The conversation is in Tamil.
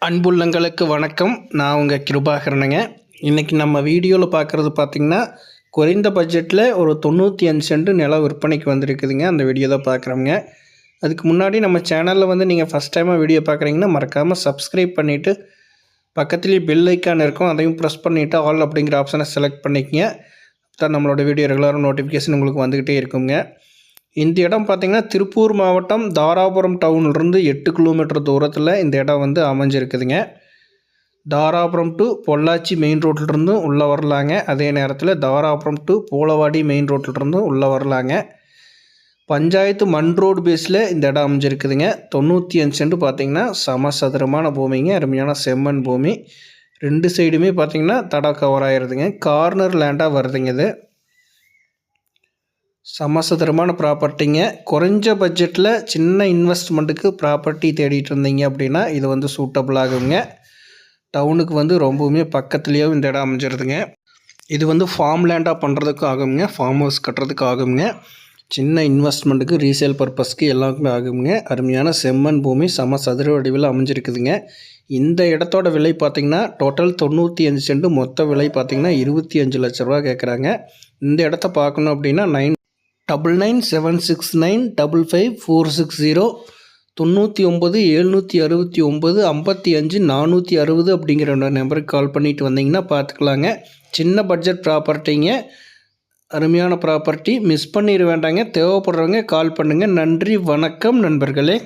அன்புள்ளங்களுக்கு வணக்கம். நான் உங்கள் கிருபாகரனுங்க. இன்றைக்கி நம்ம வீடியோவில் பார்க்குறது பார்த்திங்கன்னா, குறைந்த பட்ஜெட்டில் ஒரு 95 சென்ட் நிலம் விற்பனைக்கு வந்திருக்குதுங்க. அந்த வீடியோ தான் பார்க்குறோங்க. அதுக்கு முன்னாடி நம்ம சேனலில் வந்து நீங்கள் ஃபஸ்ட் டைமாக வீடியோ பார்க்குறீங்கன்னா மறக்காமல் சப்ஸ்கிரைப் பண்ணிவிட்டு பக்கத்துலேயே பெல் ஐக்கான் இருக்கும், அதையும் ப்ரெஸ் பண்ணிவிட்டு ஆல் அப்படிங்கிற ஆப்ஷனை செலக்ட் பண்ணிக்கங்க. தான் நம்மளோட வீடியோ ரெகுலராக நோட்டிஃபிகேஷன் உங்களுக்கு வந்துக்கிட்டே இருக்குங்க. இந்த இடம் பார்த்திங்கன்னா திருப்பூர் மாவட்டம் தாராபுரம் டவுன்லேருந்து 8 கிலோமீட்டர் தூரத்தில் இந்த இடம் வந்து அமைஞ்சிருக்குதுங்க. தாராபுரம் டு பொள்ளாச்சி மெயின் ரோட்லேருந்தும் உள்ளே வரலாங்க. அதே நேரத்தில் தாராபுரம் டு பூலவாடி மெயின் ரோட்லேருந்தும் உள்ளே வரலாங்க. பஞ்சாயத்து மண் ரோடு பேஸில் இந்த இடம் அமைஞ்சிருக்குதுங்க. 95 சென்ட் பார்த்திங்கன்னா சமசதுரமான பூமிங்க, அருமையான செம்மண் பூமி. 2 சைடுமே பார்த்திங்கன்னா தடம் கவர் ஆகிருதுங்க. கார்னர் லேண்டாக வருதுங்க. இது சமசதுரமான ப்ராப்பர்ட்டிங்க. குறைஞ்ச பட்ஜெட்டில் சின்ன இன்வெஸ்ட்மெண்ட்டுக்கு ப்ராப்பர்ட்டி தேடிட்டு இருந்தீங்க அப்படின்னா இது வந்து சூட்டபிள் ஆகுங்க. டவுனுக்கு வந்து ரொம்பவுமே பக்கத்துலேயே இந்த இடம் அமைஞ்சிருதுங்க. இது வந்து ஃபார்ம் லேண்டாக பண்ணுறதுக்கு ஆகுங்க, ஃபார்ம் ஹவுஸ் கட்டுறதுக்கு ஆகுங்க, சின்ன இன்வெஸ்ட்மெண்ட்டுக்கு ரீசேல் பர்பஸ்க்கு எல்லாருக்குமே ஆகுங்க. அருமையான செம்மண் பூமி சமசதுர வடிவில் அமைஞ்சிருக்குதுங்க. இந்த இடத்தோட விலை பார்த்திங்கன்னா டோட்டல் 95 சென்ட், மொத்த விலை பார்த்திங்கன்னா 25 லட்ச ரூபா கேட்குறாங்க. இந்த இடத்த பார்க்கணும் அப்படின்னா 9976955460 99 769 55 460 அப்படிங்கிற நம்பருக்கு கால் பண்ணிவிட்டு வந்தீங்கன்னா பார்த்துக்கலாங்க. சின்ன பட்ஜெட் ப்ராப்பர்ட்டிங்க, அருமையான ப்ராப்பர்ட்டி. மிஸ் பண்ணிட வேண்டாங்க. தேவைப்படுறவங்க கால் பண்ணுங்கள். நன்றி, வணக்கம் நண்பர்களே.